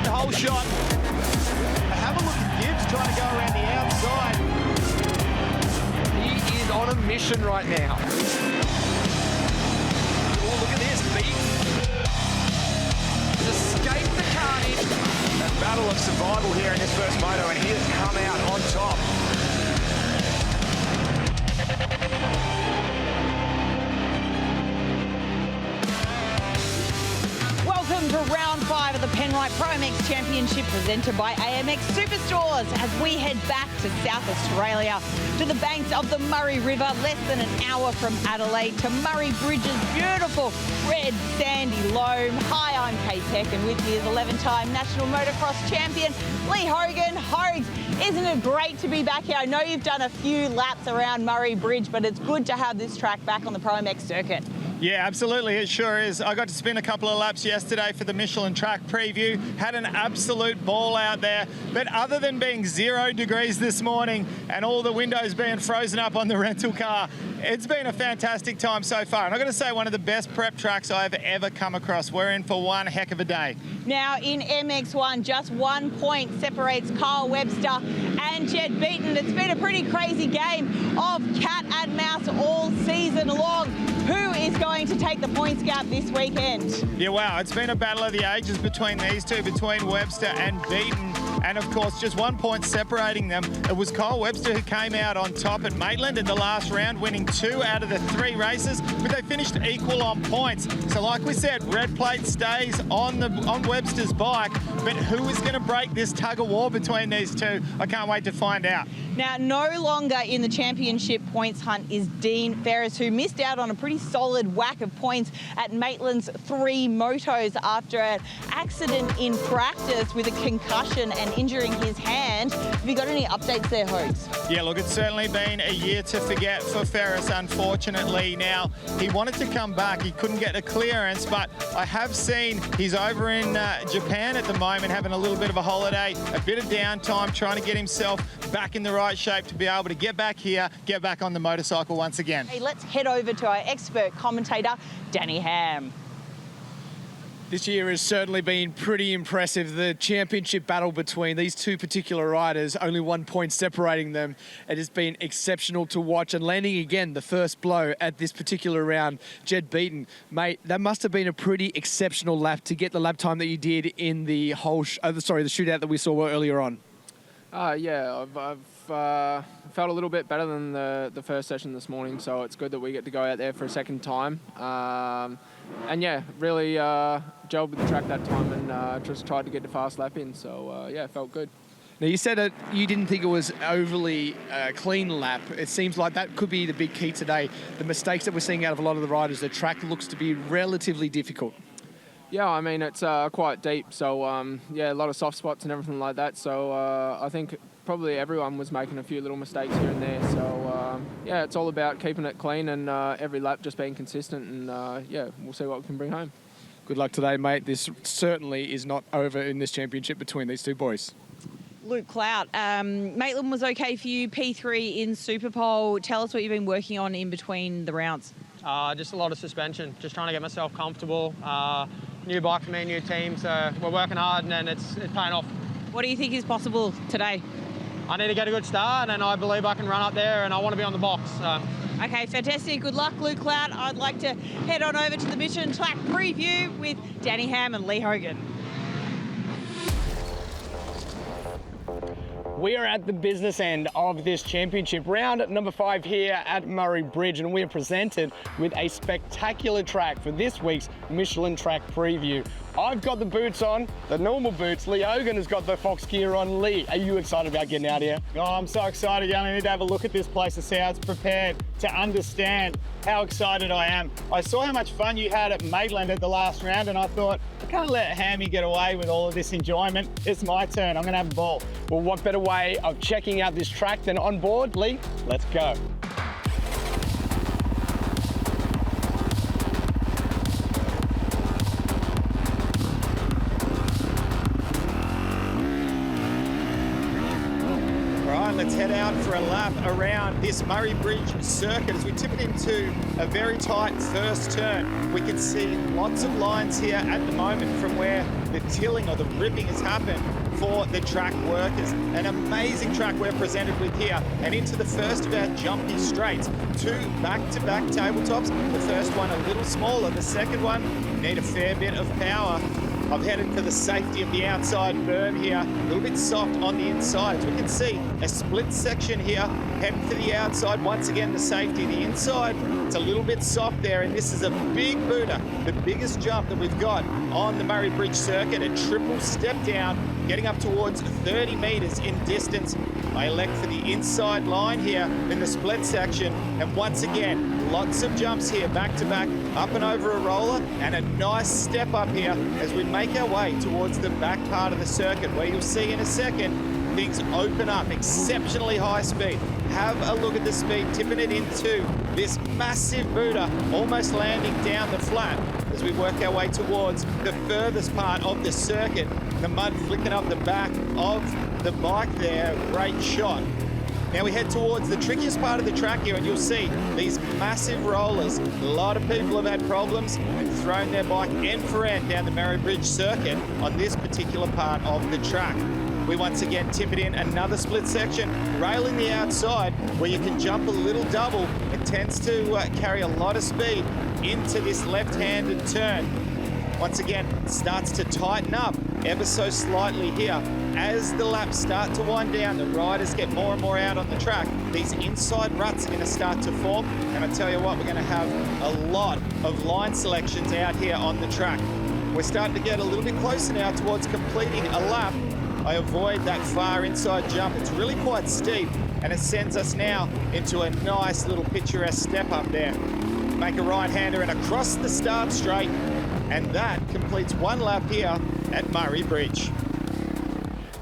second hole shot. Have a look at Gibbs trying to go around the outside. He is on a mission right now. Oh, look at this, Beaton. Escaped the carnage. A battle of survival here in this first moto, and he has come out on top. Welcome to round 5 of the Penrite ProMX Championship presented by AMX Superstores as we head back to South Australia to the banks of the Murray River, less than an hour from Adelaide, to Murray Bridge's beautiful red sandy loam. Hi, I'm Hi-Tec, and with me is 11-time national motocross champion Lee Hogan. Hogs, isn't it great to be back here? I know you've done a few laps around Murray Bridge, but it's good to have this track back on the ProMX circuit. Yeah, absolutely, it sure is. I got to spin a couple of laps yesterday for the Michelin track preview. Had an absolute ball out there. But other than being 0 degrees this morning and all the windows being frozen up on the rental car, it's been a fantastic time so far. And I've got to say, one of the best prep tracks I've ever come across. We're in for one heck of a day. Now, in MX1, just 1 point separates Kyle Webster and Jed Beaton. It's been a pretty crazy game of cat and mouse all season long. Who is going to take the points gap this weekend? Yeah, wow, it's been a battle of the ages between these two, between Webster and Beaton. And of course, just 1 point separating them. It was Kyle Webster who came out on top at Maitland in the last round, winning 2 out of the 3 races, but they finished equal on points. So like we said, red plate stays on Webster's bike, but who is going to break this tug of war between these two? I can't wait to find out. Now, no longer in the championship points hunt is Dean Ferris, who missed out on a pretty solid whack of points at Maitland's 3 motos after an accident in practice with a concussion and injuring his hand. Have you got any updates there, Hogs? Yeah, look, it's certainly been a year to forget for Ferris, unfortunately. Now, he wanted to come back. He couldn't get a clearance, but I have seen he's over in Japan at the moment, having a little bit of a holiday, a bit of downtime, trying to get himself back in the right shape to be able to get back here, get back on the motorcycle once again. Hey, let's head over to our expert commentator, Danny Ham. This year has certainly been pretty impressive. The championship battle between these two particular riders, only 1 point separating them. It has been exceptional to watch, and landing again the first blow at this particular round, Jed Beaton. Mate, that must have been a pretty exceptional lap to get the lap time that you did in the whole, the shootout that we saw earlier on. Yeah, I've felt a little bit better than the first session this morning, so it's good that we get to go out there for a second time. And yeah, really gelled with the track that time and just tried to get the fast lap in, so yeah, it felt good. Now, you said that you didn't think it was overly clean lap. It seems like that could be the big key today. The mistakes that we're seeing out of a lot of the riders, the track looks to be relatively difficult. Yeah, I mean, it's quite deep, so yeah, a lot of soft spots and everything like that, so I think probably everyone was making a few little mistakes here and there, so yeah, it's all about keeping it clean and every lap just being consistent, and yeah, we'll see what we can bring home. Good luck today, mate. This certainly is not over in this championship between these two boys. Luke Clout, Maitland was okay for you, P3 in Superpole. Tell us what you've been working on in between the rounds. Just a lot of suspension, just trying to get myself comfortable. New bike for me, new team, so we're working hard and it's paying off. What do you think is possible today? I need to get a good start and I believe I can run up there and I want to be on the box. So. Okay, fantastic. Good luck, Luke Clout. I'd like to head on over to the Michelin track preview with Danny Ham and Lee Hogan. We are at the business end of this championship, round number 5 here at Murray Bridge, and we are presented with a spectacular track for this week's Michelin track preview. I've got the boots on, the normal boots. Lee Hogan has got the Fox gear on. Lee, are you excited about getting out here? Oh, I'm so excited. You only need to have a look at this place to see how it's prepared, to understand how excited I am. I saw how much fun you had at Maitland at the last round, and I thought, I can't let Hammy get away with all of this enjoyment. It's my turn. I'm going to have a ball. Well, what better way of checking out this track than on board? Lee, let's go. let's head out for a lap around this Murray Bridge circuit. As we tip it into a very tight first turn, we can see lots of lines here at the moment from where the tilling or the ripping has happened for the track workers. An amazing track we're presented with here, and into the first of our jumpy straights. 2 back-to-back tabletops. The first one a little smaller, the second one need a fair bit of power. I've headed for the safety of the outside berm here, a little bit soft on the inside. As we can see, a split section here, heading for the outside. Once again, the safety, the inside, it's a little bit soft there, and this is a big booter, the biggest jump that we've got on the Murray Bridge circuit, a triple step down, getting up towards 30 meters in distance. I elect for the inside line here in the split section, and once again, lots of jumps here, back to back, up and over a roller, and a nice step up here as we make our way towards the back part of the circuit, where you'll see in a second, things open up, exceptionally high speed. Have a look at the speed, tipping it into this massive booter, almost landing down the flat as we work our way towards the furthest part of the circuit. The mud flicking up the back of the bike there, great shot. Now we head towards the trickiest part of the track here, and you'll see these massive rollers. A lot of people have had problems and thrown their bike end for end down the Murray Bridge circuit on this particular part of the track. We once again tip it in another split section, railing the outside where you can jump a little double. It tends to carry a lot of speed into this left-handed turn. Once again, it starts to tighten up ever so slightly here. As the laps start to wind down, the riders get more and more out on the track. These inside ruts are going to start to form, and I tell you what, we're going to have a lot of line selections out here on the track. We're starting to get a little bit closer now towards completing a lap. I avoid that far inside jump. It's really quite steep, and it sends us now into a nice little picturesque step up there. Make a right-hander and across the start straight, and that completes one lap here at Murray Bridge.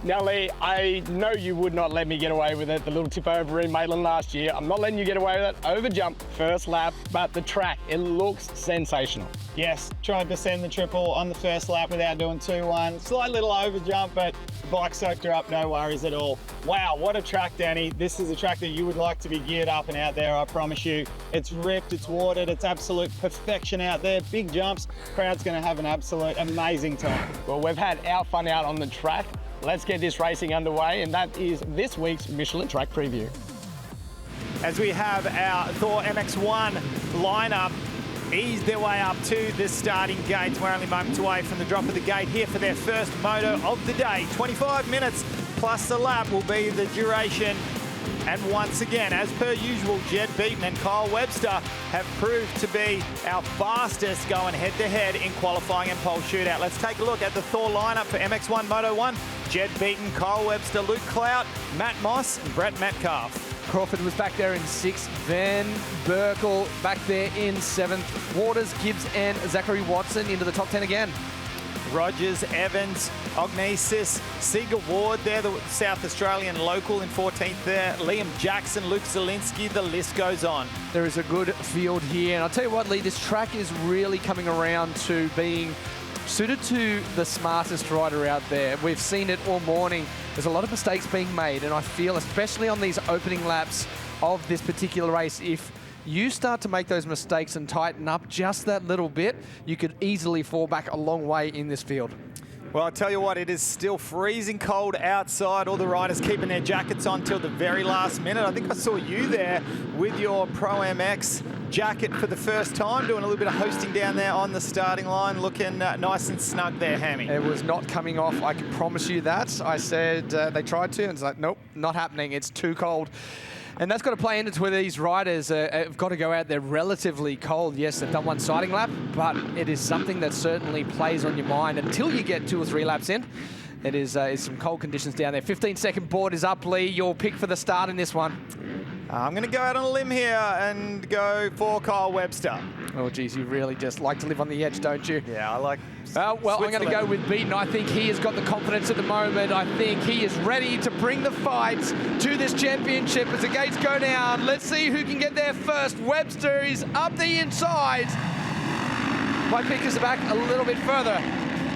Now, Lee, I know you would not let me get away with it. The little tip over in Maitland last year. I'm not letting you get away with it. Over jump, first lap, but the track, it looks sensational. Yes, tried to send the triple on the first lap without doing 2-1. Slight little over jump, but the bike soaked her up, no worries at all. Wow, what a track, Danny. This is a track that you would like to be geared up and out there, I promise you. It's ripped, it's watered, it's absolute perfection out there. Big jumps, crowd's gonna have an absolute amazing time. Well, we've had our fun out on the track. Let's get this racing underway, and that is this week's Michelin track preview. As we have our Thor MX1 lineup ease their way up to the starting gates. We're only moments away from the drop of the gate here for their first moto of the day. 25 minutes plus the lap will be the duration. And once again, as per usual, Jed Beaton and Kyle Webster have proved to be our fastest going head-to-head in qualifying and pole shootout. Let's take a look at the Thor lineup for MX1 Moto1. Jed Beaton, Kyle Webster, Luke Clout, Matt Moss, and Brett Metcalfe. Crawford was back there in 6th. Van Berkel back there in 7th. Waters, Gibbs, and Zachary Watson into the top 10 again. Rogers, Evans, Ognesis, Seager Ward there, the South Australian local in 14th there. Liam Jackson, Luke Zielinski, the list goes on. There is a good field here. And I'll tell you what, Lee, this track is really coming around to being suited to the smartest rider out there. We've seen it all morning. There's a lot of mistakes being made, and I feel, especially on these opening laps of this particular race, if you start to make those mistakes and tighten up just that little bit, you could easily fall back a long way in this field. Well, I tell you what, it is still freezing cold outside. All the riders keeping their jackets on till the very last minute. I think I saw you there with your ProMX jacket for the first time, doing a little bit of hosting down there on the starting line, looking nice and snug there, Hammy. It was not coming off, I can promise you that. I said they tried to, and it's like, nope, not happening. It's too cold. And that's got to play into where these riders have got to go out there relatively cold. Yes, they've done one sighting lap, but it is something that certainly plays on your mind until you get 2 or 3 laps in. It is some cold conditions down there. 15-second board is up, Lee. Your pick for the start in this one. I'm going to go out on a limb here and go for Kyle Webster. Oh, geez, you really just like to live on the edge, don't you? Yeah, I like well, I'm going to go with Beaton. I think he has got the confidence at the moment. I think he is ready to bring the fight to this championship as the gates go down. Let's see who can get there first. Webster is up the inside. My pick is back a little bit further.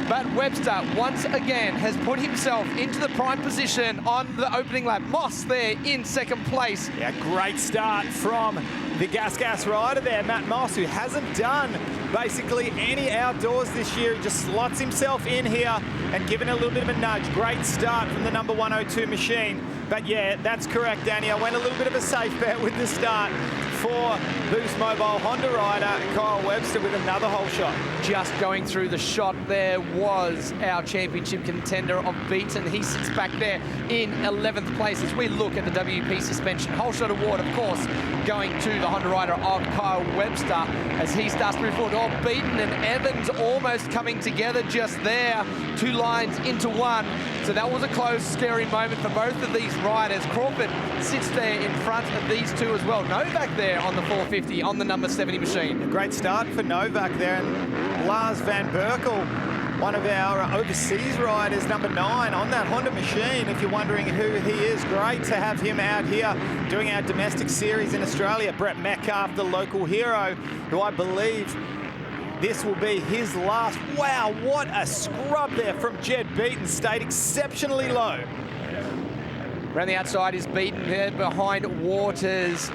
But Webster, once again, has put himself into the prime position on the opening lap. Moss there in second place. Yeah, great start from the Gas rider there, Matt Moss, who hasn't done basically any outdoors this year. He just slots himself in here and given a little bit of a nudge. Great start from the number 102 machine. But yeah, that's correct, Danny. I went a little bit of a safe bet with the start for Boost Mobile Honda rider Kyle Webster with another hole shot. Just going through the shot there was our championship contender of Beaton. He sits back there in 11th place as we look at the WP suspension. Hole shot award, of course, going to the Honda rider of Kyle Webster as he starts to move forward. Oh, Beaton and Evans almost coming together just there. Two lines into one. So that was a close, scary moment for both of these riders. Crawford sits there in front of these two as well. Novak there on the 450 on the number 70 machine. A great start for Novak there. And Lars Van Berkel, one of our overseas riders, number 9 on that Honda machine. If you're wondering who he is, great to have him out here doing our domestic series in Australia. Brett Metcalfe, the local hero, who I believe this will be his last. Wow, what a scrub there from Jed Beaton. Stayed exceptionally low. Around the outside is Beaton there behind Waters.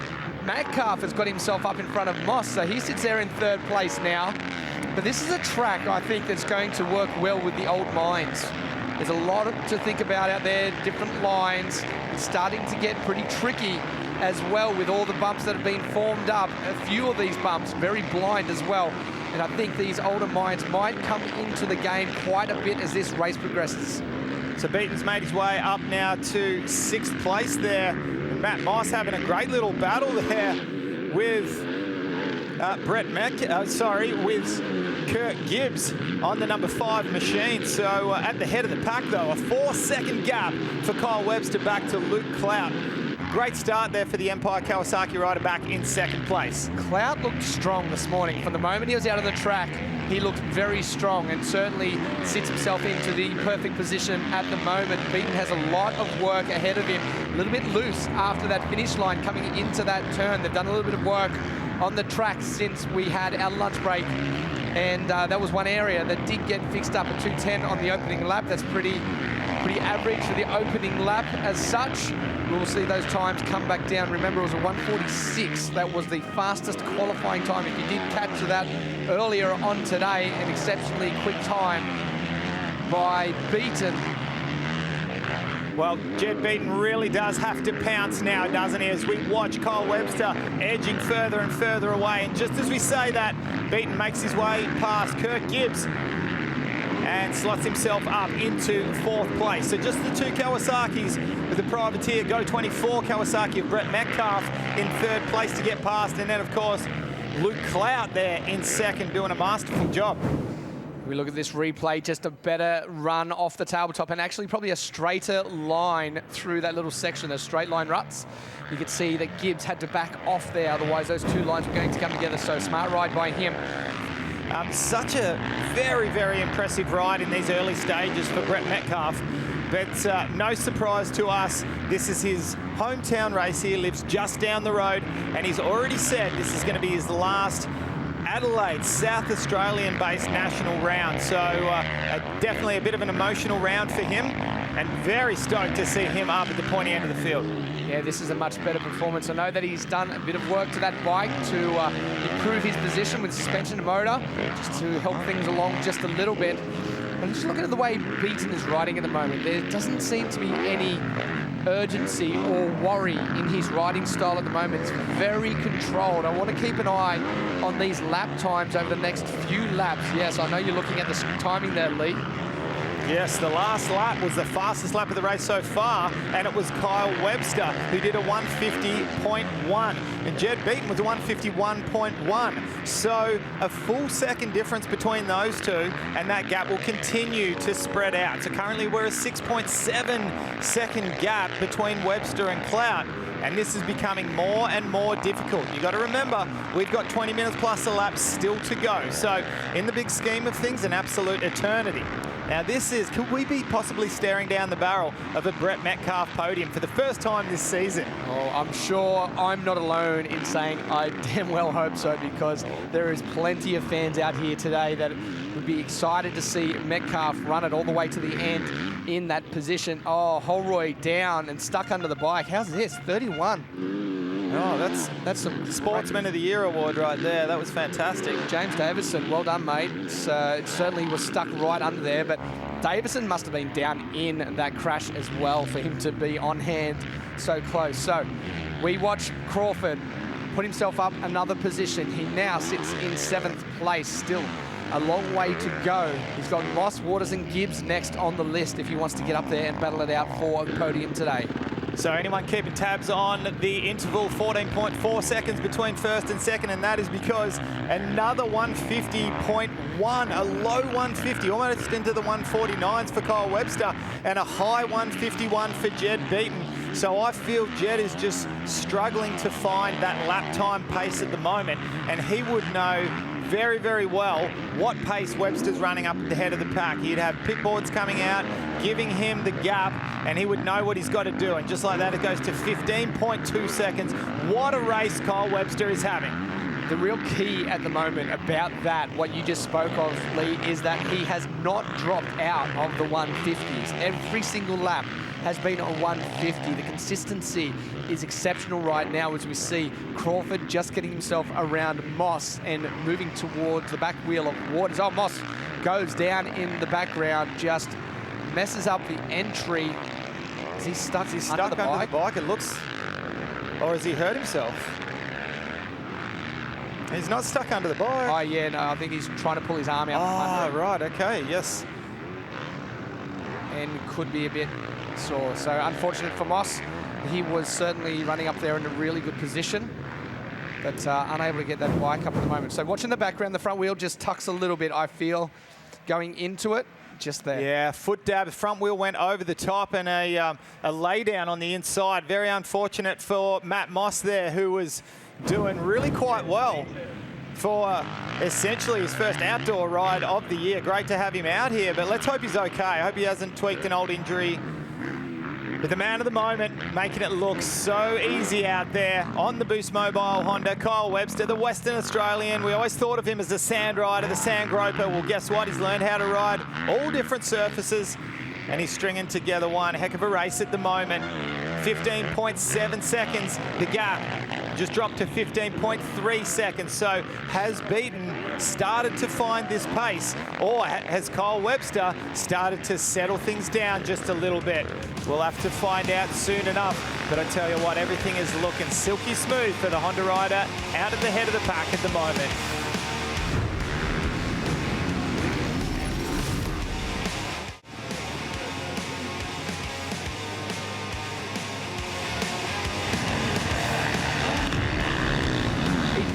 Metcalfe has got himself up in front of Moss, so he sits there in third place now. But this is a track, I think, that's going to work well with the old mines. There's a lot to think about out there, different lines. It's starting to get pretty tricky as well with all the bumps that have been formed up. A few of these bumps very blind as well. And I think these older mines might come into the game quite a bit as this race progresses. So Beaton's made his way up now to 6th place there. And Matt Moss having a great little battle there with with Kurt Gibbs on the number 5 machine. So at the head of the pack though, a 4-second gap for Kyle Webster back to Luke Clout. Great start there for the Empire Kawasaki rider back in 2nd place. Clout looked strong this morning. From the moment he was out on the track, he looked very strong and certainly sits himself into the perfect position at the moment. Beaton has a lot of work ahead of him. A little bit loose after that finish line coming into that turn. They've done a little bit of work on the track since we had our lunch break. And that was one area that did get fixed up at 2:10 on the opening lap. That's pretty average for the opening lap as such. We'll see those times come back down. Remember, it was a 1:46. That was the fastest qualifying time. If you did capture that earlier on today, an exceptionally quick time by Beaton. Well, Jed Beaton really does have to pounce now, doesn't he, as we watch Kyle Webster edging further and further away. And just as we say that, Beaton makes his way past Kurt Gibbs and slots himself up into 4th place. So just the 2 Kawasaki's with the privateer Go 24 Kawasaki of Brett Metcalfe in 3rd place to get past. And then, of course, Luke Clout there in 2nd doing a masterful job. We look at this replay, just a better run off the tabletop and actually probably a straighter line through that little section, those straight line ruts. You could see that Gibbs had to back off there, otherwise those 2 lines were going to come together, so smart ride by him. Such a very, very impressive ride in these early stages for Brett Metcalfe. But no surprise to us, this is his hometown race here, lives just down the road, and he's already said this is going to be his last Adelaide, South Australian-based national round. So definitely a bit of an emotional round for him, and very stoked to see him up at the pointy end of the field. Yeah, this is a much better performance. I know that he's done a bit of work to that bike to improve his position with suspension and motor, just to help things along just a little bit. And just looking at the way Beaton is riding at the moment, there doesn't seem to be any urgency or worry in his riding style at the moment. It's very controlled. I want to keep an eye on these lap times over the next few laps. Yes, I know you're looking at the timing there, Lee. Yes, the last lap was the fastest lap of the race so far, and it was Kyle Webster who did a 150.1, and Jed Beaton was a 151.1. So a full second difference between those two, and that gap will continue to spread out. So currently we're a 6.7 second gap between Webster and Clout, and this is becoming more and more difficult. You got to remember, we've got 20 minutes plus a lap still to go. So in the big scheme of things, an absolute eternity. Now could we be possibly staring down the barrel of a Brett Metcalfe podium for the first time this season? Oh, I'm sure I'm not alone in saying I damn well hope so, because there is plenty of fans out here today that would be excited to see Metcalfe run it all the way to the end in that position. Oh, Holroyd down and stuck under the bike. How's this? 31. Oh, that's some Sportsman of the Year award right there. That was fantastic. James Davison, well done, mate. It certainly was stuck right under there, but Davison must have been down in that crash as well for him to be on hand so close. So we watch Crawford put himself up another position. He now sits in 7th place, still a long way to go. He's got Moss, Waters and Gibbs next on the list if he wants to get up there and battle it out for the podium today. So anyone keeping tabs on the interval, 14.4 seconds between first and second, and that is because another 150.1, a low 150, almost into the 149s for Kyle Webster, and a high 151 for Jed Beaton. So I feel Jed is just struggling to find that lap time pace at the moment, and he would know very, very well what pace Webster's running up at the head of the pack. He'd have pit boards coming out, giving him the gap, and he would know what he's got to do. And just like that, it goes to 15.2 seconds. What a race Kyle Webster is having. The real key at the moment about that, what you just spoke of, Lee, is that he has not dropped out of the 150s. Every single lap has been a 150. The consistency is exceptional right now, as we see Crawford just getting himself around Moss and moving towards the back wheel of Waters. Oh, Moss goes down in the background, just messes up the entry. Is he stuck? He's stuck under the bike, it looks. Or has he hurt himself? He's not stuck under the bike. Oh, yeah, no, I think he's trying to pull his arm out. Oh, right, okay, yes. And could be a bit sore. So unfortunate for Moss. He was certainly running up there in a really good position, but unable to get that bike up at the moment. So watching the background, the front wheel just tucks a little bit, I feel, going into it. Just there. Yeah, foot dab, the front wheel went over the top, and a lay down on the inside. Very unfortunate for Matt Moss there, who was doing really quite well for essentially his first outdoor ride of the year. Great to have him out here, but let's hope he's okay. I hope he hasn't tweaked an old injury. But the man of the moment, making it look so easy out there on the Boost Mobile Honda, Kyle Webster, the Western Australian. We always thought of him as the sand rider, the sand groper. Well, guess what? He's learned how to ride all different surfaces, and he's stringing together one heck of a race at the moment. 15.7 seconds, the gap just dropped to 15.3 seconds. So has Beaton started to find this pace, or has Kyle Webster started to settle things down just a little bit? We'll have to find out soon enough, but I tell you what, everything is looking silky smooth for the Honda rider out at the head of the pack at the moment.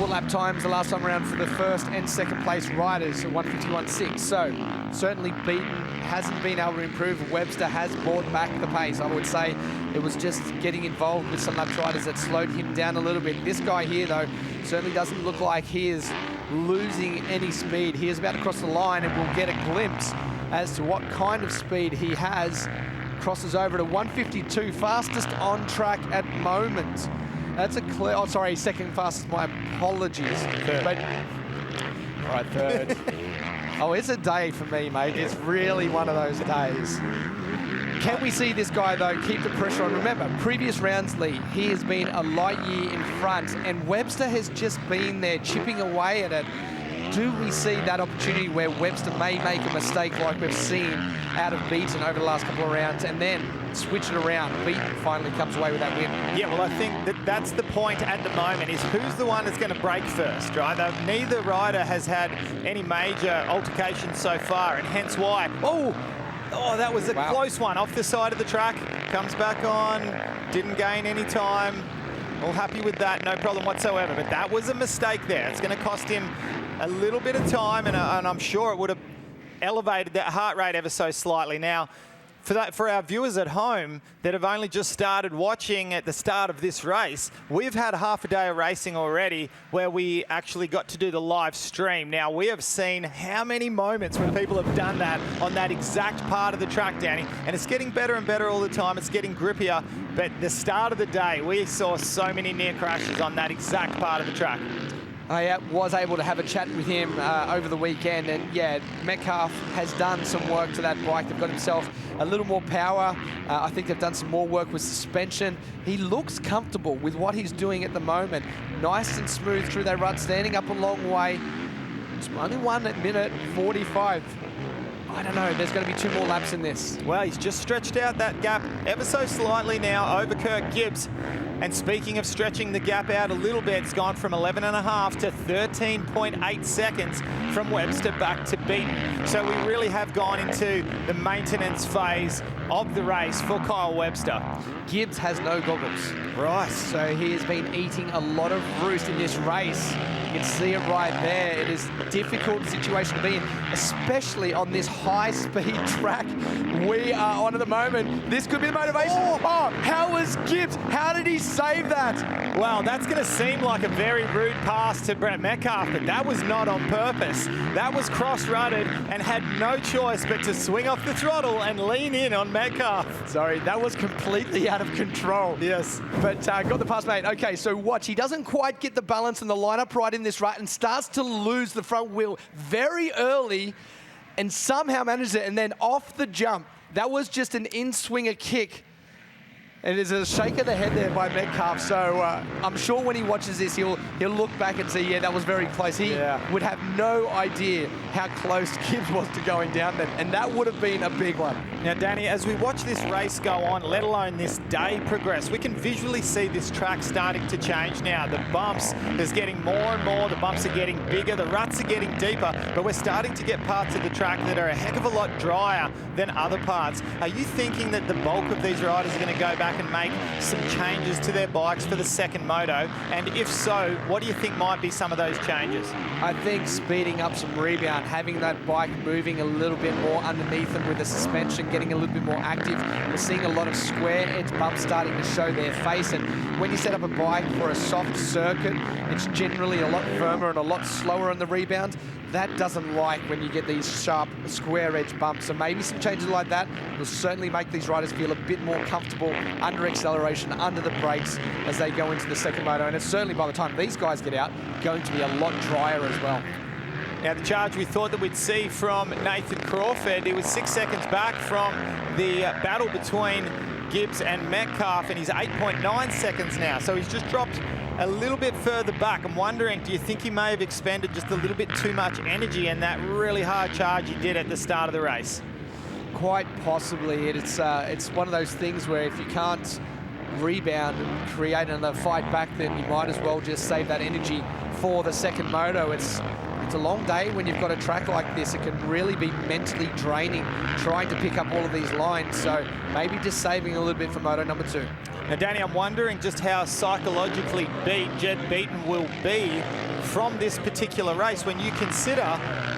Lap times the last time around for the first and second place riders at 151.6. So certainly Beaton hasn't been able to improve. Webster has brought back the pace. I would say it was just getting involved with some lap riders that slowed him down a little bit. This guy here, though, certainly doesn't look like he is losing any speed. He is about to cross the line, and we'll get a glimpse as to what kind of speed he has. Crosses over to 152, fastest on track at moment. That's a clear, oh, sorry, second fastest, my apologies. Third. But, all right, third. Oh, it's a day for me, mate. It's really one of those days. Can we see this guy, though, keep the pressure on? Remember, previous rounds, Lee, he has been a light year in front, and Webster has just been there chipping away at it. Do we see that opportunity where Webster may make a mistake like we've seen out of Beaton over the last couple of rounds, and then switch it around? Beaton finally comes away with that win. Yeah, well, I think that's the point at the moment, is who's the one that's going to break first, right? Neither rider has had any major altercations so far, and hence why. Oh, that was a close one off the side of the track. Comes back on, didn't gain any time. All happy with that, no problem whatsoever. But that was a mistake there. It's going to cost him a little bit of time, and I'm sure it would have elevated that heart rate ever so slightly. Now, for our viewers at home that have only just started watching at the start of this race, we've had half a day of racing already where we actually got to do the live stream. Now, we have seen how many moments when people have done that on that exact part of the track, Danny, and it's getting better and better all the time. It's getting grippier, but the start of the day, we saw so many near crashes on that exact part of the track. I was able to have a chat with him over the weekend, and yeah, Metcalfe has done some work to that bike. They've got himself a little more power. I think they've done some more work with suspension. He looks comfortable with what he's doing at the moment. Nice and smooth through that run, standing up a long way. It's only 1 minute 45. I don't know, there's going to be 2 more laps in this. Well, he's just stretched out that gap ever so slightly now over Kirk Gibbs. And speaking of stretching the gap out a little bit, it's gone from 11.5 to 13.8 seconds from Webster back to Beaton. So we really have gone into the maintenance phase of the race for Kyle Webster. Gibbs has no goggles. Right. So he has been eating a lot of roost in this race. You can see it right there. It is a difficult situation to be in, especially on this high-speed track we are on at the moment. This could be the motivation. Oh, how was Gibbs? How did he save that? Well, that's going to seem like a very rude pass to Brett Metcalfe, but that was not on purpose. That was cross-rutted and had no choice but to swing off the throttle and lean in on Metcalfe. Sorry, that was completely out of control. Yes. But got the pass, mate. Okay, so watch. He doesn't quite get the balance and the lineup right in this rut and starts to lose the front wheel very early and somehow manages it. And then off the jump, that was just an in-swinger kick. And there's a shake of the head there by Metcalfe. So I'm sure when he watches this, he'll look back and say, yeah, that was very close. He would have no idea how close Gibbs was to going down there. And that would have been a big one. Now, Danny, as we watch this race go on, let alone this day progress, we can visually see this track starting to change now. The bumps is getting more and more. The bumps are getting bigger. The ruts are getting deeper. But we're starting to get parts of the track that are a heck of a lot drier than other parts. Are you thinking that the bulk of these riders are going to go back and make some changes to their bikes for the second moto? And if so, what do you think might be some of those changes? I think speeding up some rebound, having that bike moving a little bit more underneath them with the suspension, getting a little bit more active. We're seeing a lot of square edge bumps starting to show their face. And when you set up a bike for a soft circuit, it's generally a lot firmer and a lot slower on the rebound. That doesn't like when you get these sharp square edge bumps. So maybe some changes like that will certainly make these riders feel a bit more comfortable under acceleration, under the brakes as they go into the second moto. And it's certainly, by the time these guys get out, going to be a lot drier as well. Now, the charge we thought that we'd see from Nathan Crawford, he was 6 seconds back from the battle between Gibbs and Metcalfe, and he's 8.9 seconds now. So he's just dropped a little bit further back. I'm wondering, do you think he may have expended just a little bit too much energy in that really hard charge he did at the start of the race? Quite possibly. It's one of those things where if you can't rebound and create another fight back, then you might as well just save that energy for the second moto. It's a long day when you've got a track like this. It can really be mentally draining trying to pick up all of these lines. So maybe just saving a little bit for moto number 2. Now, Danny, I'm wondering just how psychologically beat Jed Beaton will be from this particular race when you consider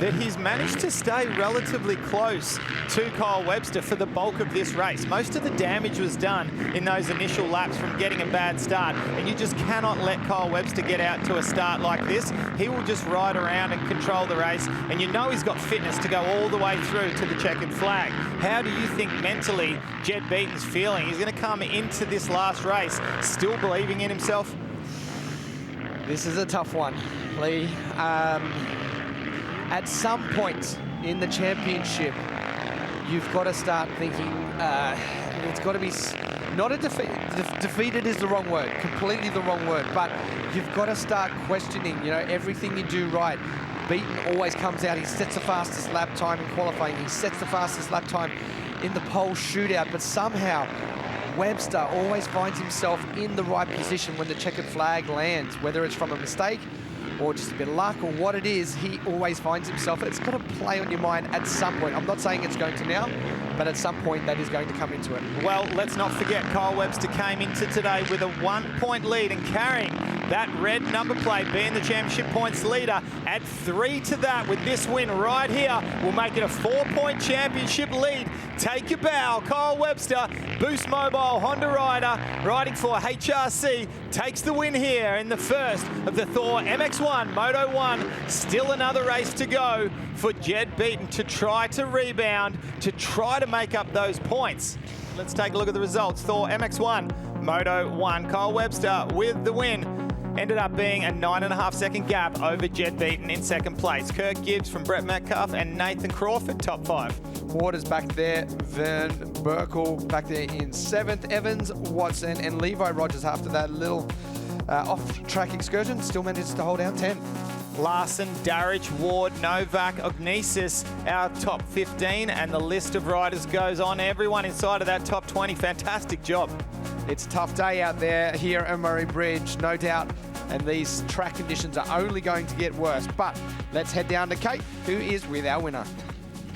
that he's managed to stay relatively close to Kyle Webster for the bulk of this race. Most of the damage was done in those initial laps from getting a bad start, and you just cannot let Kyle Webster get out to a start like this. He will just ride around and control the race, and you know he's got fitness to go all the way through to the checkered flag. How do you think mentally Jed Beaton's feeling? He's going to come into this last race still believing in himself? This is a tough one, Lee. At some point in the championship, you've got to start thinking it's got to be not a defeat. Defeated is the wrong word, completely the wrong word, but you've got to start questioning, you know, everything you do right. Beaton always comes out, he sets the fastest lap time in qualifying, he sets the fastest lap time in the pole shootout, but somehow Webster always finds himself in the right position when the checkered flag lands, whether it's from a mistake or just a bit of luck or what it is, he always finds himself. It's got to play on your mind at some point. I'm not saying it's going to now, but at some point that is going to come into it. Well, let's not forget Kyle Webster came into today with a 1-point lead and carrying that red number plate being the championship points leader. Add 3 to that with this win right here. Will make it a 4-point championship lead. Take your bow. Kyle Webster, Boost Mobile Honda rider, riding for HRC, takes the win here in the first of the Thor MX1 Moto1. Still another race to go for Jed Beaton to try to rebound, to try to make up those points. Let's take a look at the results. Thor MX1 Moto1, Kyle Webster with the win. Ended up being a 9.5-second gap over Jed Beaton in second place. Kirk Gibbs from Brett Metcalfe and Nathan Crawford, top 5. Waters back there, Vern Burkle back there in 7th, Evans, Watson, and Levi Rogers after that little off-track excursion still manages to hold down 10. Larson, Darridge, Ward, Novak, Ognesis, our top 15, and the list of riders goes on. Everyone inside of that top 20, fantastic job. It's a tough day out there here at Murray Bridge, no doubt, and these track conditions are only going to get worse. But let's head down to Kate, who is with our winner.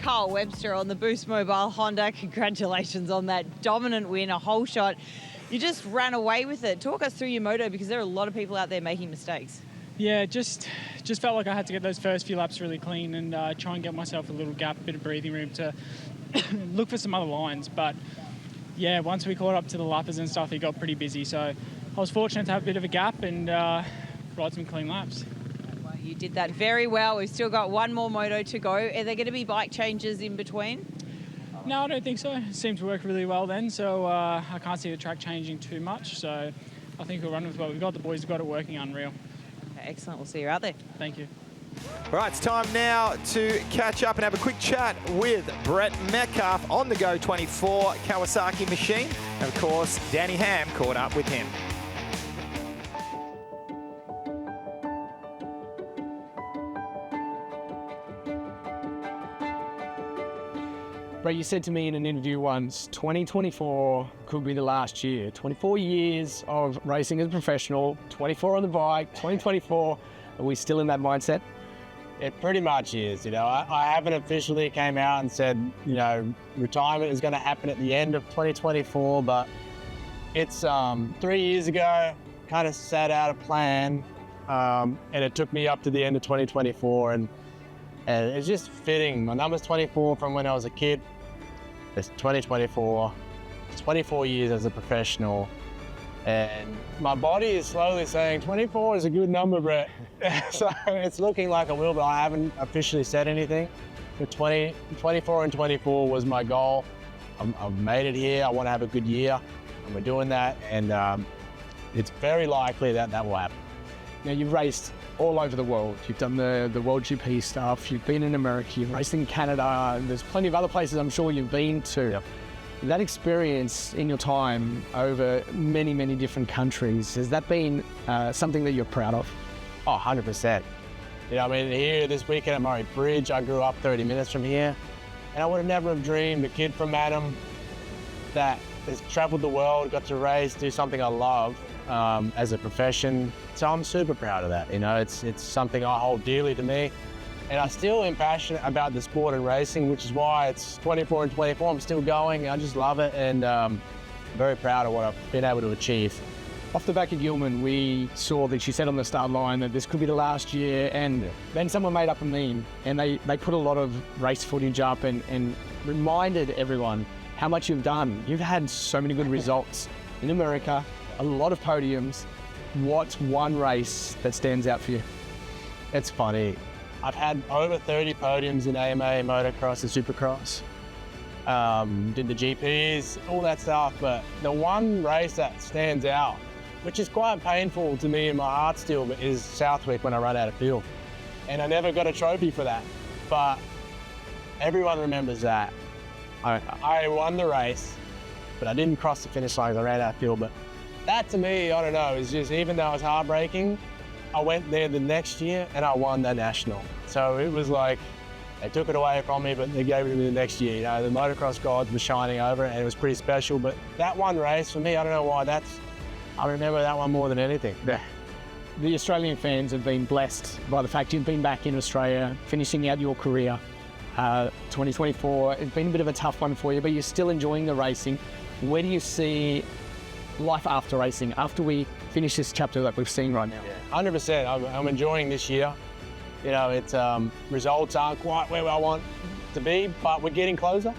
Carl Webster on the Boost Mobile Honda. Congratulations on that dominant win, a whole shot. You just ran away with it. Talk us through your moto, because there are a lot of people out there making mistakes. Yeah, just felt like I had to get those first few laps really clean and try and get myself a little gap, a bit of breathing room to look for some other lines. But yeah, once we caught up to the lappers and stuff, it got pretty busy. So I was fortunate to have a bit of a gap and ride some clean laps. Well, you did that very well. We've still got one more moto to go. Are there going to be bike changes in between? No, I don't think so. It seemed to work really well then, so I can't see the track changing too much. So I think we'll run with what we've got. The boys have got it working unreal. Excellent. We'll see you out there. Thank you. Right, it's time now to catch up and have a quick chat with Brett Metcalfe on the Go 24 Kawasaki machine. And of course, Danny Ham caught up with him. Brett, you said to me in an interview once, 2024 could be the last year. 24 years of racing as a professional, 24 on the bike, 2024. Are we still in that mindset? It pretty much is. I haven't officially came out and said, retirement is going to happen at the end of 2024, but it's 3 years ago, kind of set out a plan, and it took me up to the end of 2024, and it's just fitting. My number's 24 from when I was a kid. It's 2024. It's 24 years as a professional. And my body is slowly saying 24 is a good number, Brett. So it's looking like I will, but I haven't officially said anything. The 24 and 24 was my goal. I've made it here. I want to have a good year, and we're doing that. And it's very likely that will happen. Now, you've raced all over the world. You've done the World GP stuff. You've been in America. You've raced in Canada. And there's plenty of other places I'm sure you've been to. Yep. That experience in your time over many, many different countries, has that been something that you're proud of? Oh, 100%. Here this weekend at Murray Bridge, I grew up 30 minutes from here, and I would have never have dreamed, a kid from Adam that has traveled the world, got to race, do something I love as a profession. So I'm super proud of that. It's something I hold dearly to me. And I still am passionate about the sport and racing, which is why it's 24 and 24. I'm still going. I just love it, and very proud of what I've been able to achieve. Off the back of Gilman, we saw that she said on the start line that this could be the last year, and then someone made up a meme, and they put a lot of race footage up and reminded everyone how much you've done. You've had so many good results in America, a lot of podiums. What's one race that stands out for you? It's funny. I've had over 30 podiums in AMA, motocross and supercross. Did the GPs, all that stuff, but the one race that stands out, which is quite painful to me in my heart still, is Southwick when I ran out of fuel. And I never got a trophy for that, but everyone remembers that. I won the race, but I didn't cross the finish line because I ran out of fuel. But that to me, I don't know, is just, even though it was heartbreaking, I went there the next year and I won the national. So it was like, they took it away from me, but they gave it to me the next year. The motocross gods were shining over it, and it was pretty special. But that one race for me, I don't know why, I remember that one more than anything. The Australian fans have been blessed by the fact you've been back in Australia, finishing out your career. 2024, it's been a bit of a tough one for you, but you're still enjoying the racing. Where do you see life after racing? After we finish this chapter that we've seen right now? 100%. I'm enjoying this year. You know, it's results aren't quite where I want to be, but we're getting closer.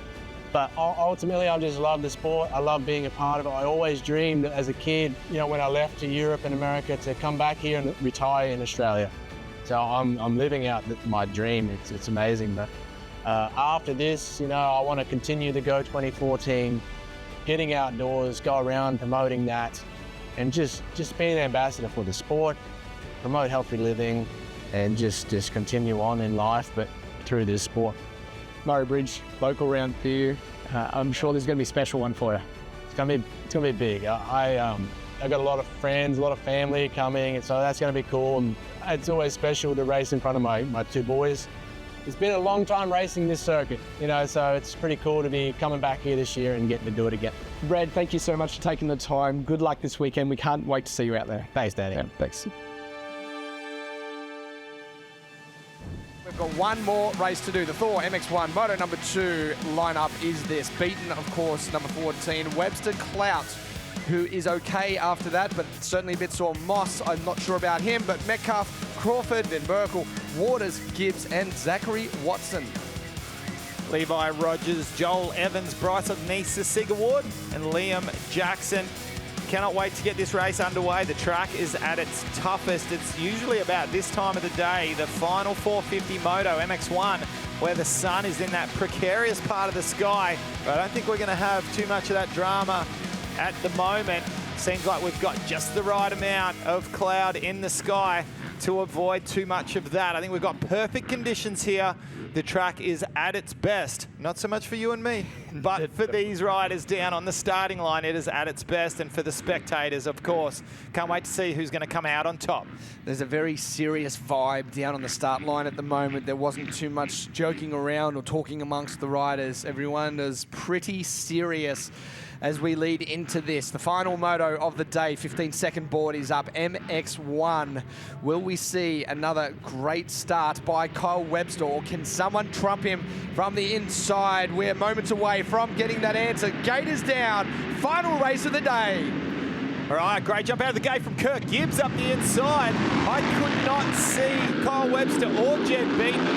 But ultimately, I just love the sport. I love being a part of it. I always dreamed as a kid, you know, when I left to Europe and America to come back here and retire in Australia. So I'm living out my dream. It's amazing. But after this, you know, I want to continue the Go 2014, getting outdoors, go around promoting that, and just being an ambassador for the sport, promote healthy living, and just continue on in life, but through this sport. Murray Bridge, local round for you. I'm sure there's going to be a special one for you. It's gonna be big. I got a lot of friends, a lot of family coming, and so that's gonna be cool. And it's always special to race in front of my two boys. It's been a long time racing this circuit, you know, so it's pretty cool to be coming back here this year and getting to do it again. Brad, thank you so much for taking the time. Good luck this weekend. We can't wait to see you out there. Thanks, Daddy. Yeah, thanks. We've got one more race to do. The Thor MX1 Moto number 2 lineup is this. Beaten, of course, number 14, Webster Clout, who is okay after that, but certainly a bit sore. Moss, I'm not sure about him, but Metcalfe, Crawford, Van Berkel, Waters, Gibbs, and Zachary Watson. Levi Rogers, Joel Evans, Bryson Nisa Sigurd, and Liam Jackson. Cannot wait to get this race underway. The track is at its toughest. It's usually about this time of the day, the final 450 Moto MX1, where the sun is in that precarious part of the sky. But I don't think we're going to have too much of that drama at the moment. Seems like we've got just the right amount of cloud in the sky to avoid too much of that. I think we've got perfect conditions here. The track is at its best. Not so much for you and me, but for these riders down on the starting line, it is at its best. And for the spectators, of course, can't wait to see who's going to come out on top. There's a very serious vibe down on the start line at the moment. There wasn't too much joking around or talking amongst the riders. Everyone is pretty serious as we lead into this. The final moto of the day, 15-second board is up, MX1. Will we see another great start by Kyle Webster, or can someone trump him from the inside? We're moments away from getting that answer. Gate is down, final race of the day. All right, great jump out of the gate from Kirk Gibbs up the inside. I could not see Kyle Webster or Jed Beaton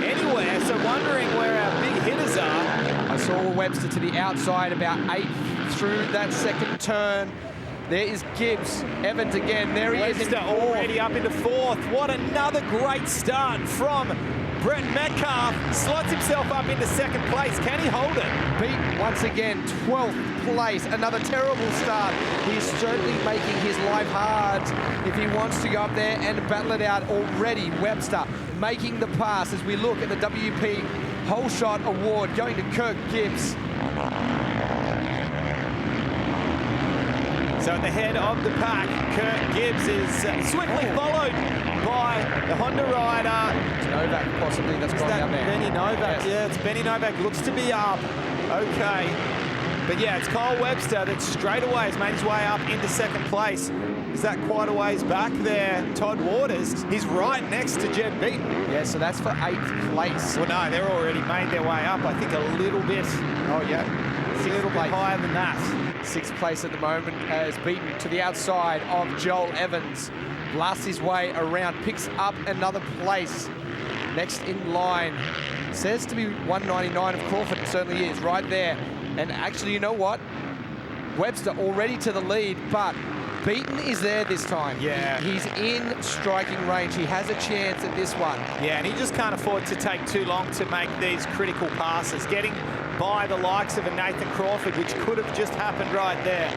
anywhere, so wondering where our big hitters are. I saw Webster to the outside about 8 through that second turn. There is Gibbs, Evans again, there he is. Webster already up into 4th. What another great start from Brett Metcalfe. Slots himself up into 2nd place. Can he hold it? Beaten once again, 12th place. Another terrible start. He's certainly making his life hard if he wants to go up there and battle it out already. Webster making the pass as we look at the WP Whole Shot Award going to Kirk Gibbs. So at the head of the pack, Kirk Gibbs is swiftly followed by the Honda rider. It's Novak, possibly, that's gone down there. Benny Novak, yes. Yeah, it's Benny Novak, looks to be up. Okay. But yeah, it's Kyle Webster that straight away has made his way up into 2nd place. Is that quite a ways back there? Todd Waters, he's right next to Jed Beaton. Yeah, so that's for 8th place. Well, no, they're already made their way up, I think a little bit. Oh, yeah. A little bit higher than that. 6th place at the moment as Beaton to the outside of Joel Evans. Blasts his way around, picks up another place. Next in line, says to be 199 of Crawford, it certainly is, right there. And actually, you know what? Webster already to the lead, but Beaton is there this time. Yeah. He's in striking range. He has a chance at this one. Yeah, and he just can't afford to take too long to make these critical passes. Getting by the likes of a Nathan Crawford, which could have just happened right there.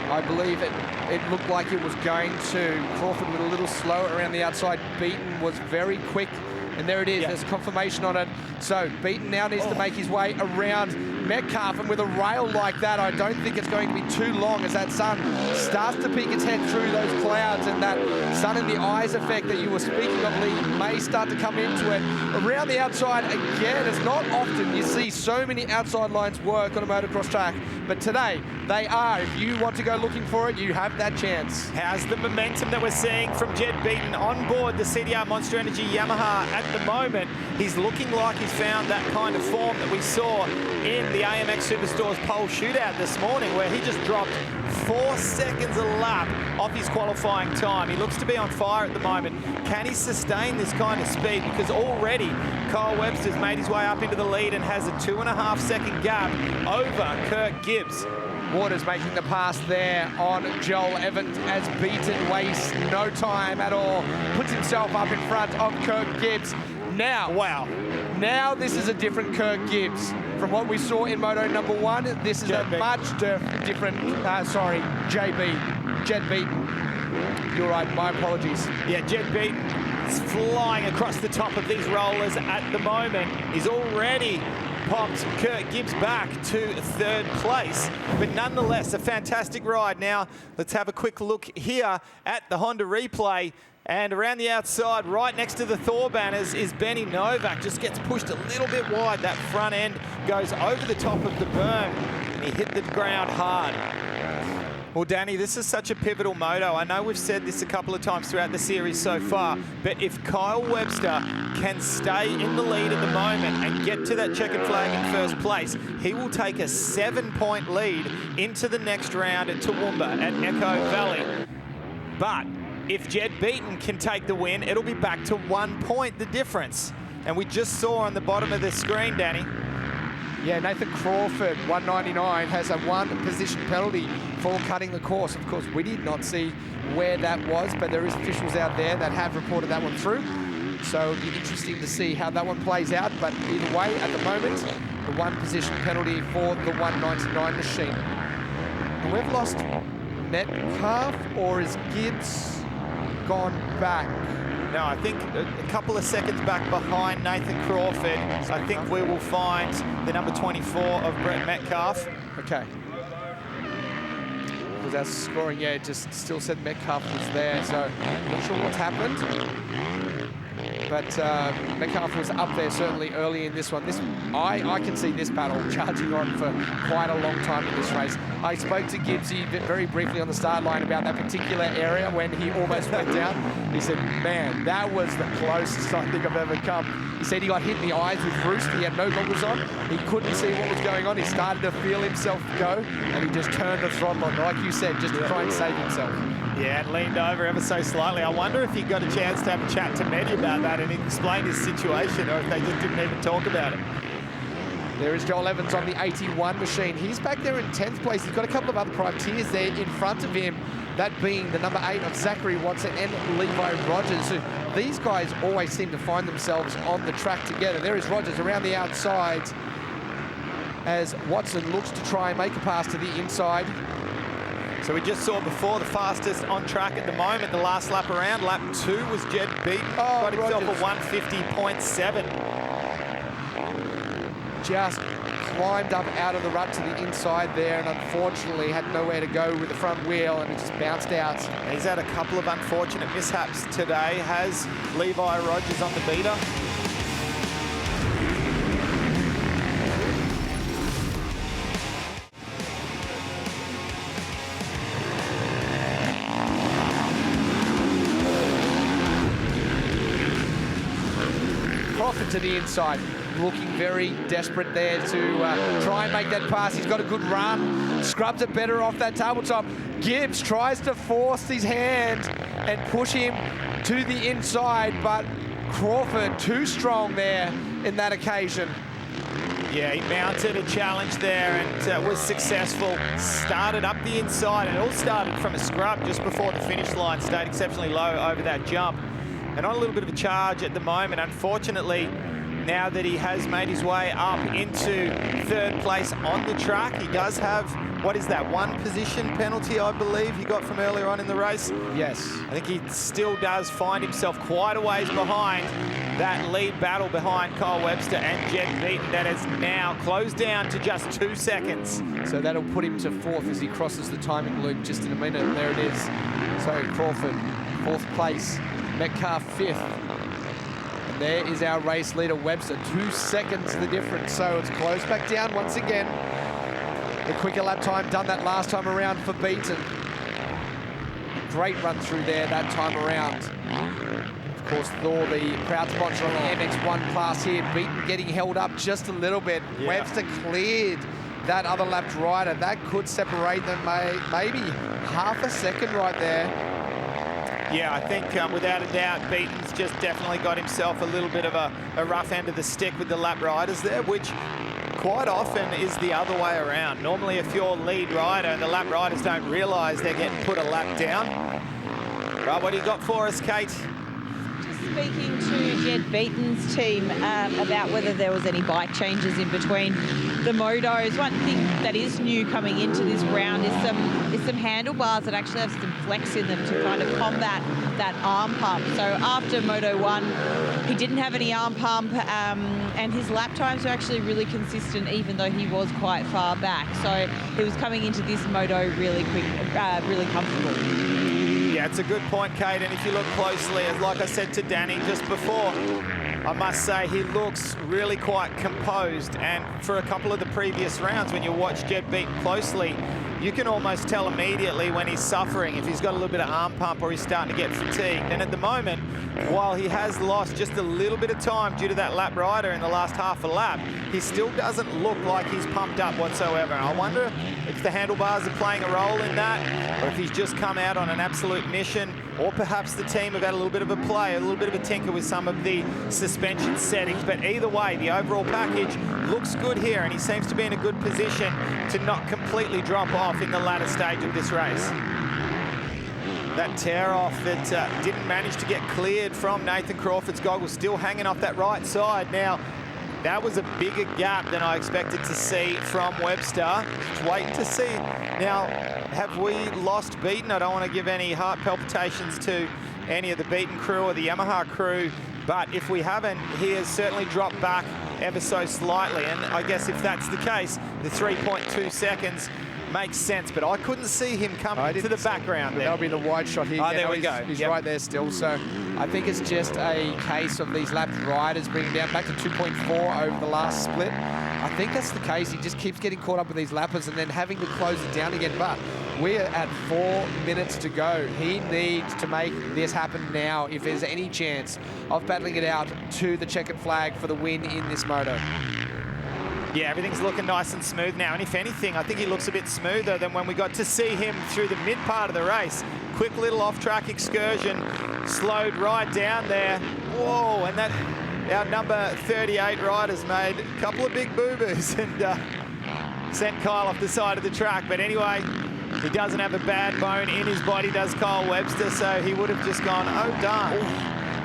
I believe it looked like it was going to. Crawford was a little slow around the outside. Beaton was very quick, and there it is. There's confirmation on it. So Beaton now needs to make his way around Metcalfe, and with a rail like that, I don't think it's going to be too long as that sun starts to peek its head through those clouds, and that sun in the eyes effect that you were speaking of, Lee, may start to come into it. Around the outside, again, it's not often you see so many outside lines work on a motocross track, but today they are. If you want to go looking for it, you have that chance. How's the momentum that we're seeing from Jed Beaton on board the CDR Monster Energy Yamaha at at the moment, he's looking like he's found that kind of form that we saw in the AMX Superstores pole shootout this morning, where he just dropped 4 seconds a lap off his qualifying time. He looks to be on fire at the moment. Can he sustain this kind of speed? Because already Kyle Webster's made his way up into the lead and has a 2.5-second gap over Kirk Gibbs. Waters making the pass there on Joel Evans as Beaton wastes no time at all. Puts himself up in front of Kirk Gibbs. Now, wow. Now this is a different Kirk Gibbs. From what we saw in Moto number 1, this is a much different, Jed Beaton. You're right, my apologies. Yeah, Jed Beaton is flying across the top of these rollers at the moment. He's already popped Kirk Gibbs back to 3rd place, but nonetheless a fantastic ride. Now let's have a quick look here at the Honda replay, and around the outside right next to the Thor banners is Benny Novak. Just gets pushed a little bit wide. That front end goes over the top of the berm and he hit the ground hard. Well, Danny, this is such a pivotal moto. I know we've said this a couple of times throughout the series so far, but if Kyle Webster can stay in the lead at the moment and get to that checkered flag in 1st place, he will take a 7-point lead into the next round at Toowoomba at Echo Valley. But if Jed Beaton can take the win, it'll be back to 1 point, the difference. And we just saw on the bottom of the screen, Danny. Yeah, Nathan Crawford, 199, has a 1 position penalty for cutting the course. Of course, we did not see where that was, but there is officials out there that have reported that one through. So it'll be interesting to see how that one plays out. But either way, at the moment, the 1 position penalty for the 199 machine. And we've lost Metcalfe, or is Gibbs gone back? No, I think a couple of seconds back behind Nathan Crawford. So I think we will find the number 24 of Brett Metcalfe. Okay. Because our scoring, yeah, it just still said Metcalfe was there, so not sure what's happened. But Metcalfe was up there certainly early in this one. I can see this battle charging on for quite a long time in this race. I spoke to Gibbsy very briefly on the start line about that particular area when he almost went down. He said, man, that was the closest I think I've ever come. He said he got hit in the eyes with roost. He had no goggles on. He couldn't see what was going on. He started to feel himself go, and he just turned the throttle on, like you said, just to try and save himself. Yeah, and leaned over ever so slightly. I wonder if he got a chance to have a chat to Medi about that and explain his situation, or if they just didn't even talk about it. There is Joel Evans on the 81 machine. He's back there in 10th place. He's got a couple of other privateers there in front of him, that being the number 8 of Zachary Watson and Levi Rogers, who these guys always seem to find themselves on the track together. There is Rogers around the outside as Watson looks to try and make a pass to the inside. So we just saw before the fastest on track at the moment, the last lap around. Lap 2 was Jed Beaton. Got himself a 150.7. Just climbed up out of the rut to the inside there, and unfortunately had nowhere to go with the front wheel, and it just bounced out. He's had a couple of unfortunate mishaps today. Has Levi Rogers on the beater. Crawford to the inside, looking very desperate there to try and make that pass. He's got a good run, scrubs it better off that tabletop. Gibbs tries to force his hand and push him to the inside, but Crawford too strong there in that occasion. Yeah, he mounted a challenge there and was successful. Started up the inside, and it all started from a scrub just before the finish line. Stayed exceptionally low over that jump. And on a little bit of a charge at the moment, unfortunately, now that he has made his way up into 3rd place on the track, he does have, what is that, 1 position penalty, I believe, he got from earlier on in the race? Yes. I think he still does find himself quite a ways behind that lead battle behind Kyle Webster and Jed Beaton that has now closed down to just 2 seconds. So that'll put him to 4th as he crosses the timing loop just in a minute. And there it is. So Crawford, 4th place. Metcalfe 5th. And there is our race leader, Webster. 2 seconds the difference. So it's closed back down once again. The quicker lap time done that last time around for Beaton. Great run through there that time around. Of course, Thor, the proud sponsor of the MX1 class here, Beaton getting held up just a little bit. Yeah. Webster cleared that other lapped rider. That could separate them maybe half a second right there. Yeah, I think without a doubt, Beaton's just definitely got himself a little bit of a rough end of the stick with the lap riders there, which quite often is the other way around. Normally, if you're lead rider and the lap riders don't realise they're getting put a lap down. Right, what do you got for us, Kate? Speaking to Jed Beaton's team about whether there was any bike changes in between the motos. One thing that is new coming into this round is some handlebars that actually have some flex in them to kind of combat that arm pump. So after Moto1, he didn't have any arm pump, and his lap times were actually really consistent, even though he was quite far back. So he was coming into this moto really quick, really comfortable. Yeah, it's a good point, Kate, and if you look closely, as like I said to Danny just before, I must say he looks really quite composed, and for a couple of the previous rounds, when you watch Jed Beaton closely, you can almost tell immediately when he's suffering, if he's got a little bit of arm pump or he's starting to get fatigued. And at the moment, while he has lost just a little bit of time due to that lap rider in the last half a lap, he still doesn't look like he's pumped up whatsoever. And I wonder if the handlebars are playing a role in that, or if he's just come out on an absolute mission, or perhaps the team have had a little bit of a play, a little bit of a tinker with some of the suspension settings. But either way, the overall package looks good here, and he seems to be in a good position to not completely drop off in the latter stage of this race. That tear off that didn't manage to get cleared from Nathan Crawford's goggles, still hanging off that right side. Now, that was a bigger gap than I expected to see from Webster. Just wait to see. Now, have we lost Beaton? I don't want to give any heart palpitations to any of the Beaton crew or the Yamaha crew, but if we haven't, he has certainly dropped back ever so slightly. And I guess if that's the case, the 3.2 seconds makes sense, but I couldn't see him coming into the background there. That'll be the wide shot here. Oh, there we go. He's right there still. So I think it's just a case of these lap riders bringing down back to 2.4 over the last split. I think that's the case. He just keeps getting caught up with these lappers and then having to close it down again. But we're at 4 minutes to go. He needs to make this happen now if there's any chance of battling it out to the checkered flag for the win in this moto. Yeah, everything's looking nice and smooth now. And if anything, I think he looks a bit smoother than when we got to see him through the mid part of the race. Quick little off-track excursion, slowed right down there. Whoa, and that our number 38 rider's made a couple of big boo-boos and sent Kyle off the side of the track. But anyway, he doesn't have a bad bone in his body, does Kyle Webster, so he would have just gone, oh, darn.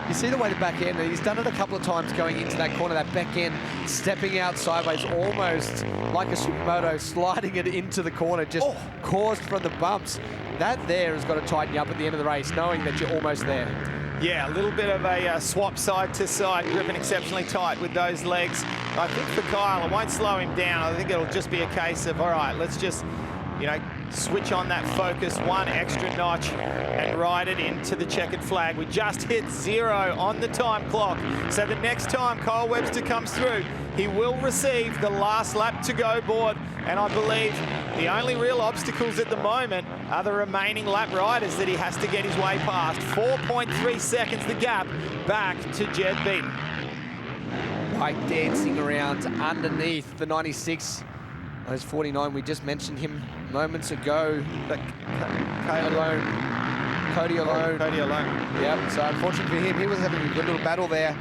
You see the way the back end, he's done it a couple of times going into that corner, that back end, stepping out sideways, almost like a supermoto, sliding it into the corner, just caused from the bumps. That there has got to tighten you up at the end of the race, knowing that you're almost there. Yeah, a little bit of a swap side to side, gripping exceptionally tight with those legs. I think for Kyle, it won't slow him down. I think it'll just be a case of, all right, let's just, you know, switch on that focus one extra notch and ride it into the checkered flag. We just hit 0 on the time clock. So the next time Kyle Webster comes through, he will receive the last lap to go board. And I believe the only real obstacles at the moment are the remaining lap riders that he has to get his way past. 4.3 seconds the gap back to Jed Beaton. Like dancing around underneath the 96. Those 49, we just mentioned him moments ago. Cody alone. Yep, so unfortunately for him, he was having a good little battle there.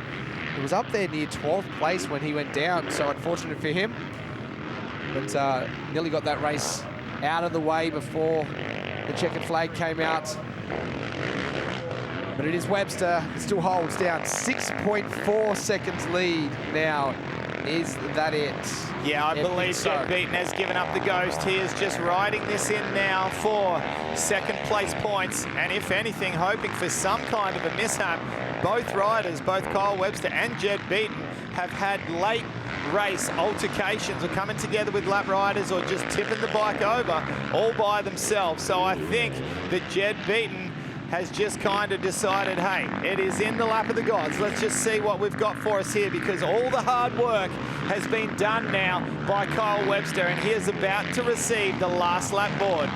He was up there near 12th place when he went down, so unfortunate for him. But nearly got that race out of the way before the checkered flag came out. But it is Webster, it still holds down 6.4 seconds lead now. Is that it? Yeah, I believe Jed Beaton has given up the ghost. He is just riding this in now for second place points. And if anything, hoping for some kind of a mishap. Both riders, both Kyle Webster and Jed Beaton, have had late race altercations or coming together with lap riders or just tipping the bike over all by themselves. So I think that Jed Beaton has just kind of decided, hey, it is in the lap of the gods. Let's just see what we've got for us here, because all the hard work has been done now by Kyle Webster, and he is about to receive the last lap board.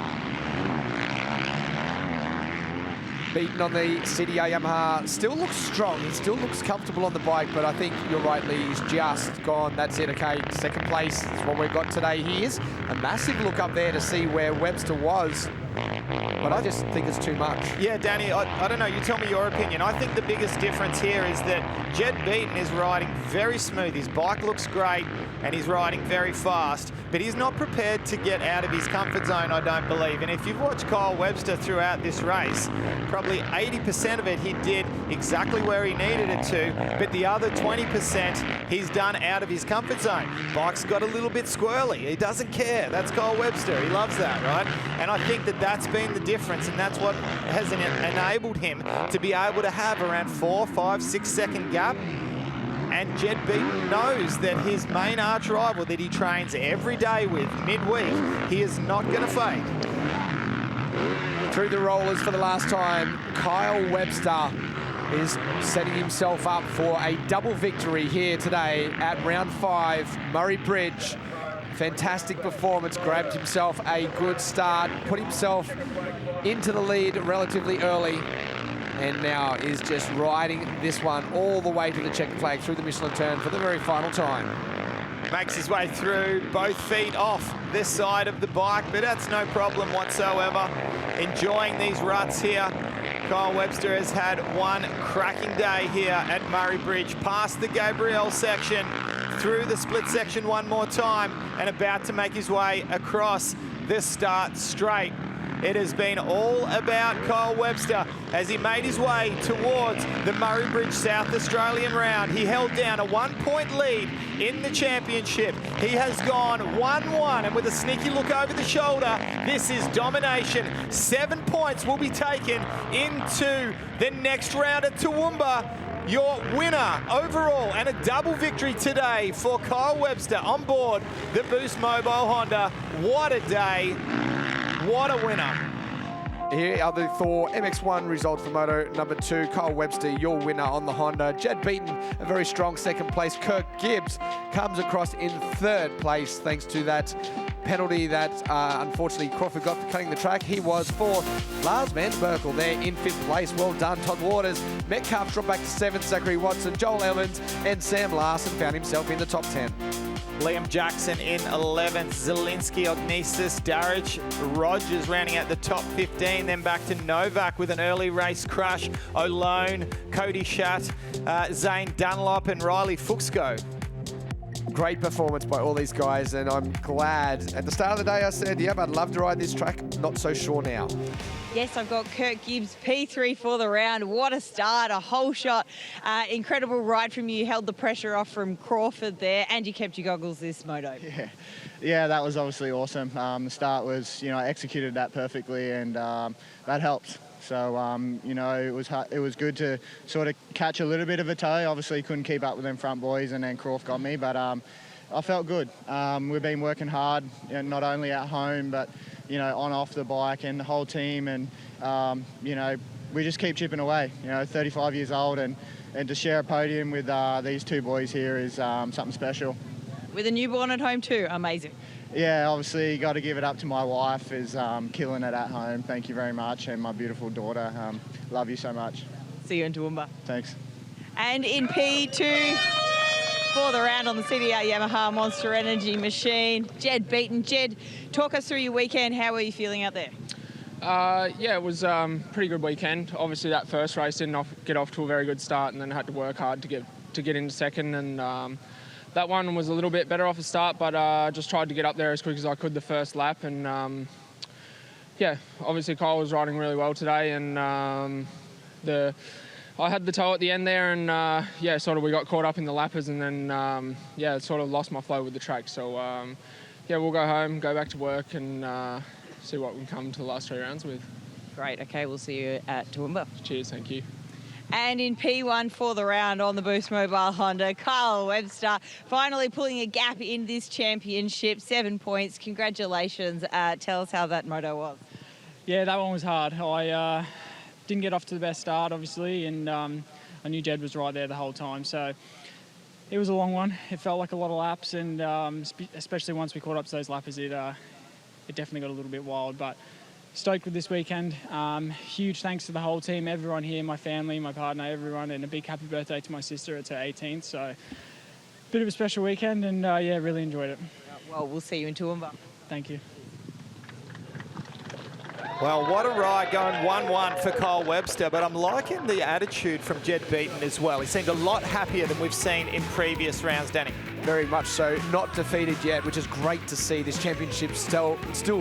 Beaton on the CDR Yamaha still looks strong. He still looks comfortable on the bike, but I think you're right, Lee. He's just gone. That's it, okay. Second place is what we've got today. He is a massive look up there to see where Webster was. But I just think it's too much. Yeah, Danny, I don't know. You tell me your opinion. I think the biggest difference here is that Jed Beaton is riding very smooth. His bike looks great and he's riding very fast, but he's not prepared to get out of his comfort zone, I don't believe. And if you've watched Kyle Webster throughout this race, probably 80% of it he did exactly where he needed it to, but the other 20% he's done out of his comfort zone. Bike's got a little bit squirrely. He doesn't care. That's Kyle Webster. He loves that, right? And I think that that's been the difference, and that's what has enabled him to be able to have around 4, 5, 6 second gap. And Jed Beaton knows that his main arch rival that he trains every day with midweek, he is not going to fade. Through the rollers for the last time, Kyle Webster is setting himself up for a double victory here today at round 5, Murray Bridge. Fantastic performance, grabbed himself a good start, put himself into the lead relatively early, and now is just riding this one all the way to the checkered flag through the Michelin turn for the very final time. Makes his way through, both feet off this side of the bike, but that's no problem whatsoever. Enjoying these ruts here. Kyle Webster has had one cracking day here at Murray Bridge, past the Gabrielle section, through the split section one more time, and about to make his way across this start straight. It has been all about Kyle Webster as he made his way towards the Murray Bridge South Australian round. He held down a 1-point lead in the championship. He has gone 1-1, and with a sneaky look over the shoulder, this is domination. 7 points will be taken into the next round at Toowoomba. Your winner overall, and a double victory today for Kyle Webster on board the Boost Mobile Honda. What a day. What a winner. Here are the Thor MX1 results for Moto number 2. Kyle Webster, your winner on the Honda. Jed Beaton, a very strong second place. Kirk Gibbs comes across in third place thanks to that penalty that unfortunately Crawford got for cutting the track. He was fourth. Lars Van Berkel there in fifth place. Well done, Todd Waters. Metcalfe dropped back to seventh. Zachary Watson, Joel Evans, and Sam Larson found himself in the top 10. Liam Jackson in 11th, Zielinski, Ognisis, Darrich, Rogers rounding out the top 15, then back to Novak with an early race crash, O'Lone, Cody Schatt, Zane Dunlop and Riley Fuchsko. Great performance by all these guys, and I'm glad. At the start of the day I said, yep, I'd love to ride this track. Not so sure now. Yes, I've got Kirk Gibbs, P3 for the round. What a start, a whole shot. Incredible ride from you. Held the pressure off from Crawford there, and you kept your goggles this moto. Yeah, that was obviously awesome. The start was, executed that perfectly, and that helped. So, it was good to sort of catch a little bit of a toe. Obviously, couldn't keep up with them front boys, and then Crawford got me, but I felt good. We've been working hard, not only at home, but on off the bike, and the whole team, and we just keep chipping away. 35 years old, and to share a podium with these two boys here is something special. With a newborn at home too, amazing. Yeah, obviously got to give it up to my wife, who's killing it at home. Thank you very much, and my beautiful daughter. Love you so much. See you in Toowoomba. Thanks. And in P2 for the round on the CDR Yamaha Monster Energy machine, Jed Beaton. Jed, talk us through your weekend. How were you feeling out there? Yeah, it was a pretty good weekend. Obviously, that first race didn't get off to a very good start, and then had to work hard to get into second. And that one was a little bit better off the start, but just tried to get up there as quick as I could the first lap. And yeah, obviously Kyle was riding really well today, and I had the toe at the end there, and yeah, sort of we got caught up in the lappers, and then yeah, sort of lost my flow with the track. So yeah, we'll go home, go back to work, and see what we can come to the last 3 rounds with. Great. Okay, we'll see you at Toowoomba. Cheers, thank you. And in P1 for the round on the Boost Mobile Honda, Kyle Webster finally pulling a gap in this championship. 7 points. Congratulations. Tell us how that moto was. Yeah, that one was hard. I didn't get off to the best start, obviously, and I knew Jed was right there the whole time. So it was a long one. It felt like a lot of laps, and especially once we caught up to those lappers, it definitely got a little bit wild. But stoked with this weekend. Huge thanks to the whole team, everyone here, my family, my partner, everyone, and a big happy birthday to my sister. It's her 18th, so bit of a special weekend, and yeah, really enjoyed it. Well, we'll see you in Toowoomba. Thank you. Well, what a ride going 1-1 for Kyle Webster, but I'm liking the attitude from Jed Beaton as well. He seemed a lot happier than we've seen in previous rounds, Danny. Very much so. Not defeated yet, which is great to see. This championship still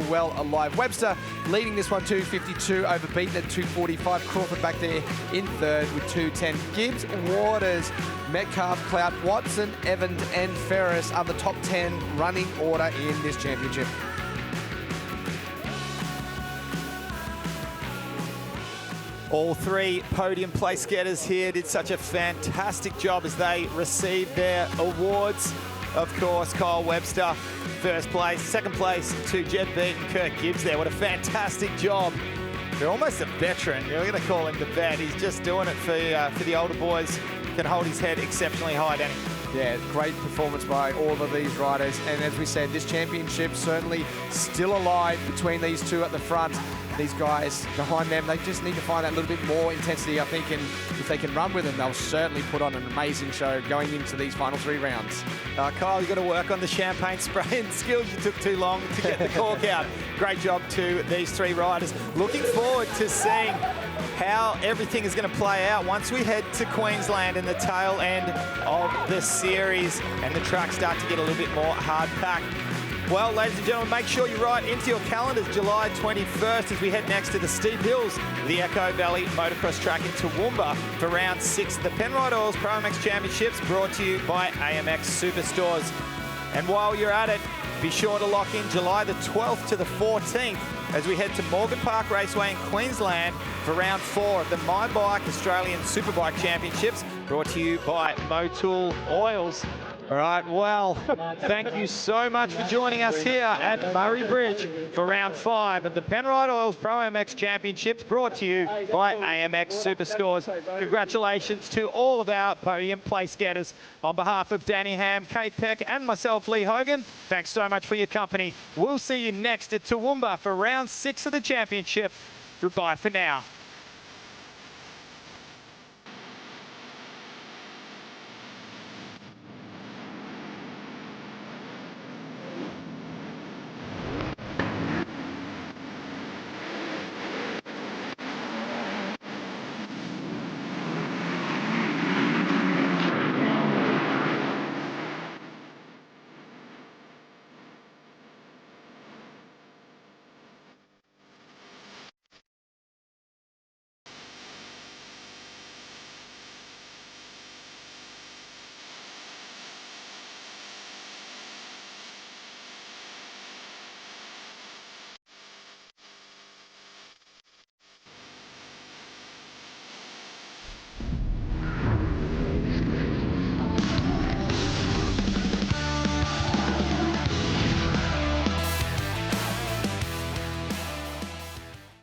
well alive. Webster leading this one 252 over Beaton at 245. Crawford back there in third with 210. Gibbs, Waters, Metcalfe, Clout, Watson, Evans and Ferris are the top 10 running order in this championship. All three podium place getters here did such a fantastic job as they received their awards. Of course, Kyle Webster, first place. Second place to Jed Beaton, Kirk Gibbs there. What a fantastic job. You're almost a veteran. You're going to call him the vet. He's just doing it for the older boys. Can hold his head exceptionally high, Danny. Yeah, great performance by all of these riders. And as we said, this championship certainly still alive between these two at the front. These guys behind them, they just need to find that little bit more intensity, I think, and if they can run with them, they'll certainly put on an amazing show going into these final 3 rounds. Kyle, you've got to work on the champagne spraying skills. You took too long to get the cork out. Great job to these 3 riders. Looking forward to seeing how everything is going to play out once we head to Queensland in the tail end of the series and the tracks start to get a little bit more hard-packed. Well, ladies and gentlemen, make sure you write into your calendars July 21st as we head next to the steep hills of the Echo Valley Motocross track in Toowoomba for round 6 of the Penrite Oils ProMX Championships, brought to you by AMX Superstores. And while you're at it, be sure to lock in July the 12th to the 14th as we head to Morgan Park Raceway in Queensland for round 4 of the My Bike Australian Superbike Championships, brought to you by Moto1 Oils. All right, well, thank you so much for joining us here at Murray Bridge for round 5 of the Penrite Oils ProMX Championships, brought to you by AMX Superstores. Congratulations to all of our podium place getters. On behalf of Danny Ham, Kate Peck and myself, Lee Hogan, thanks so much for your company. We'll see you next at Toowoomba for round 6 of the championship. Goodbye for now.